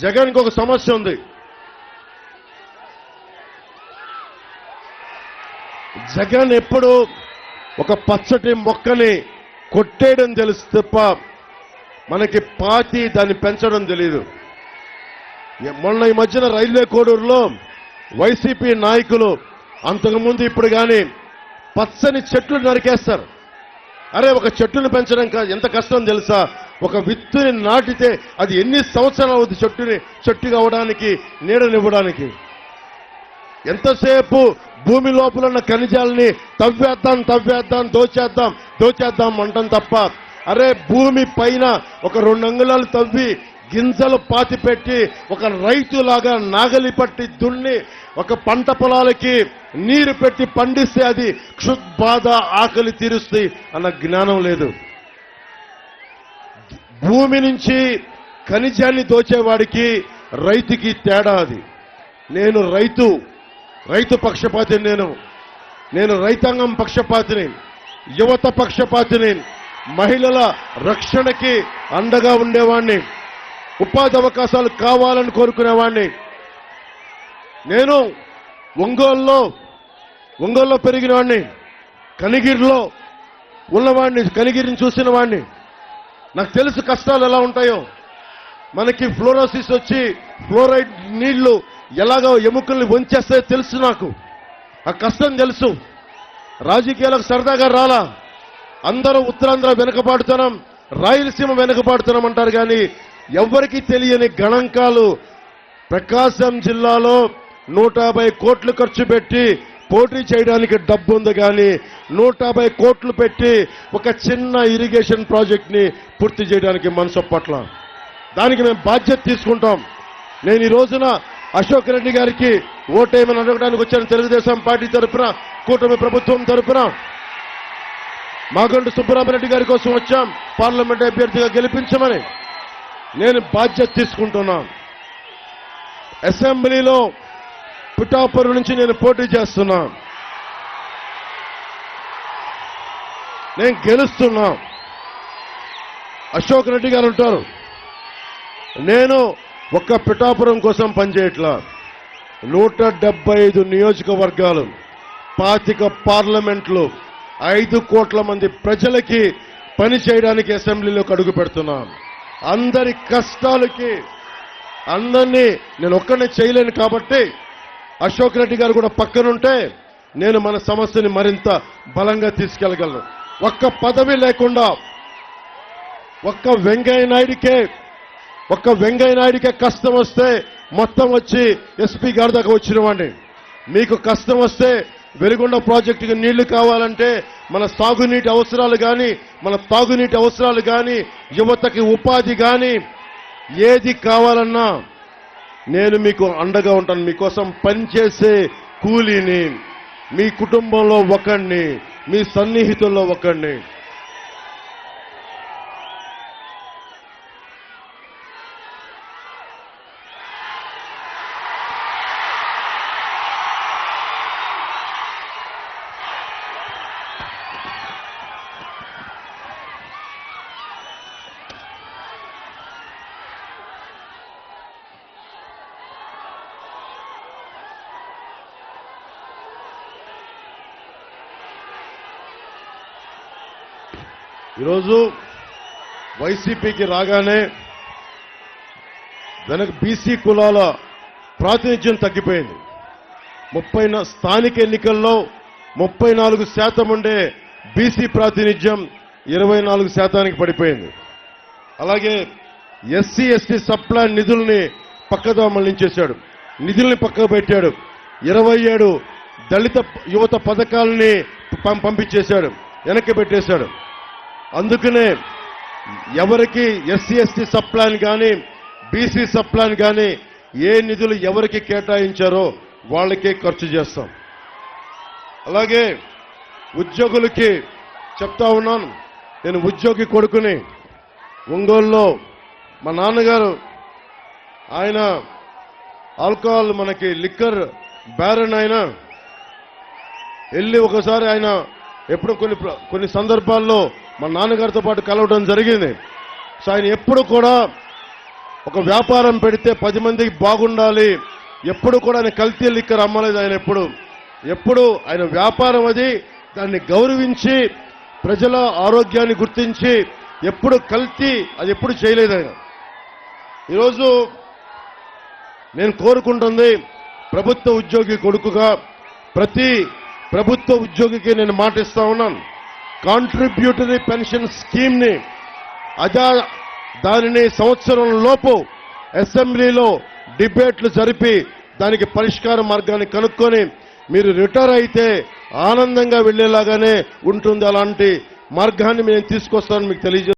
జగన్కి ఒక సమస్య ఉంది. జగన్ ఎప్పుడు ఒక పచ్చటి మొక్కని కొట్టేయడం తెలుసు తప్ప మనకి పాతి దాన్ని పెంచడం తెలియదు. మొన్న ఈ మధ్యన రైల్వే కోడూరులో వైసీపీ నాయకులు అంతకుముందు ఇప్పుడు కానీ పచ్చని చెట్లు నరికేస్తారు. అరే ఒక చెట్టును పెంచడం ఎంత కష్టం తెలుసా? ఒక విత్తుని నాటితే అది ఎన్ని సంవత్సరాలు అవుతుంది చెట్టు కావడానికి, నీడనివ్వడానికి. ఎంతసేపు భూమి లోపల ఉన్న ఖనిజాలని తవ్వేద్దాం దోచేద్దాం అంటాం తప్ప అరే భూమి పైన ఒక 2 అంగుళాలు తవ్వి గింజలు పాతి పెట్టి ఒక రైతులాగా నాగలి పట్టి దున్ని ఒక పంట పొలాలకి నీరు పెట్టి పండిస్తే అది క్షుద్బాధ ఆకలి తీరుస్తాయి అన్న జ్ఞానం లేదు. భూమి నుంచి ఖనిజాన్ని దోచేవాడికి రైతుకి తేడా అది. నేను రైతు పక్షపాతిని, నేను రైతాంగం పక్షపాతిని, యువత పక్షపాతిని, మహిళల రక్షణకి అండగా ఉండేవాడిని, ఉపాధి అవకాశాలు కావాలని కోరుకునేవాడిని. నేను ఒంగోలులో పెరిగిన వాడిని, కనిగిరిలో ఉన్నవాడిని, కనిగిరిని చూసిన వాడిని. నాకు తెలుసు కష్టాలు ఎలా ఉంటాయో. మనకి ఫ్లోరోసిస్ వచ్చి ఫ్లోరైడ్ నీళ్లు ఎలాగో ఎముకల్ని వంచేస్తాయో తెలుసు. నాకు ఆ కష్టం తెలుసు. రాజకీయాలకు సరదాగా రాలా. అందరూ ఉత్తరాంధ్ర వెనుకబాటుతనం, రాయలసీమ వెనుకబాటుతనం అంటారు కానీ ఎవ్వరికీ తెలియని గణాంకాలు. ప్రకాశం జిల్లాలో 150 కోట్లు ఖర్చు పెట్టి పోటీ చేయడానికి డబ్బు ఉంది కానీ 150 కోట్లు పెట్టి ఒక చిన్న ఇరిగేషన్ ప్రాజెక్ట్ ని పూర్తి చేయడానికి మనసు పట్ల. దానికి మేము బాధ్యత తీసుకుంటాం. నేను ఈ రోజున అశోక్ రెడ్డి గారికి ఓటేమని అడగడానికి వచ్చాను. తెలుగుదేశం పార్టీ తరఫున, కూటమి ప్రభుత్వం తరఫున మాగంటి సుబ్బరామరెడ్డి గారి కోసం వచ్చాం. పార్లమెంట్ అభ్యర్థిగా గెలిపించమని నేను బాధ్యత తీసుకుంటున్నా. అసెంబ్లీలో పిఠాపురం నుంచి నేను పోటీ చేస్తున్నా. నేను గెలుస్తున్నా. అశోక్ రెడ్డి గారు ఉంటారు. నేను ఒక్క పిఠాపురం కోసం పనిచేయట్లా. 175 నియోజకవర్గాలు, 25 పార్లమెంట్లు, 5 కోట్ల మంది ప్రజలకి పని చేయడానికి అసెంబ్లీలోకి అడుగు పెడుతున్నాం. అందరి కష్టాలకి అందరినీ నేను ఒక్కనే చేయలేను కాబట్టి అశోక్ రెడ్డి గారు కూడా పక్కనుంటే నేను మన సమస్యని మరింత బలంగా తీసుకెళ్లగలను. ఒక్క పదవి లేకుండా ఒక్క వెంకయ్య నాయుడికే కష్టం వస్తే మొత్తం వచ్చి ఎస్పీ గారి దాకా వచ్చిన వాడిని. మీకు కష్టం వస్తే వెలుగొండ ప్రాజెక్టుకి నీళ్లు కావాలంటే, మన సాగునీటి అవసరాలు కానీ, మన తాగునీటి అవసరాలు కానీ, యువతకి ఉపాధి కానీ ఏది కావాలన్నా నేను మీకు అండగా ఉంటాను. మీకోసం పనిచేసే కూలీని, మీ కుటుంబంలో ఒకడిని, మీ సన్నిహితుల్లో ఒకడిని. ఈరోజు వైసీపీకి రాగానే బీసీ కులాల ప్రాతినిధ్యం తగ్గిపోయింది. స్థానిక ఎన్నికల్లో 34% ఉండే బీసీ ప్రాతినిధ్యం 24% పడిపోయింది. అలాగే ఎస్సీ ఎస్టీ సప్లాన్ నిధుల్ని పక్కదో మళ్లించేశాడు. నిధుల్ని పక్కకు పెట్టాడు. 27 దళిత యువత పథకాలని పంపించేశాడు, వెనక్కి పెట్టేశాడు. అందుకనే ఎవరికి ఎస్సీ ఎస్టీ సప్లాన్ కానీ, బీసీ సప్లాన్ కానీ ఏ నిధులు ఎవరికి కేటాయించారో వాళ్ళకే ఖర్చు చేస్తాం. అలాగే ఉద్యోగులకి చెప్తా ఉన్నాను. నేను ఉద్యోగి కొడుకుని. ఒంగోలులో మా నాన్నగారు ఆయన ఆల్కహాల్ మనకి లిక్కర్ బ్యారన్ ఆయన వెళ్ళి ఒకసారి ఆయన ఎప్పుడు కొన్ని సందర్భాల్లో మా నాన్నగారితో పాటు కలవడం జరిగింది. సో ఆయన ఎప్పుడు కూడా ఒక వ్యాపారం పెడితే 10 మందికి బాగుండాలి. ఎప్పుడు కూడా ఆయన కల్తీ లిక్కర్ అమ్మలేదు. ఆయన ఎప్పుడు ఆయన వ్యాపారం అది, దాన్ని గౌరవించి ప్రజల ఆరోగ్యాన్ని గుర్తించి ఎప్పుడు కల్తీ అది ఎప్పుడు చేయలేదు ఆయన. ఈరోజు నేను కోరుకుంటుంది ప్రభుత్వ ఉద్యోగి కొడుకుగా ప్రతి ప్రభుత్వ ఉద్యోగికి నేను మాటిస్తా ఉన్నాను. కాంట్రిబ్యూటరీ పెన్షన్ స్కీమ్ ని దానిని సంవత్సరం లోపు అసెంబ్లీలో డిబేట్లు జరిపి దానికి పరిష్కార మార్గాన్ని కనుక్కొని మీరు రిటైర్ అయితే ఆనందంగా వెళ్లేలాగానే ఉంటుంది. అలాంటి మార్గాన్ని నేను తీసుకొస్తానని మీకు తెలియజేస్తాను.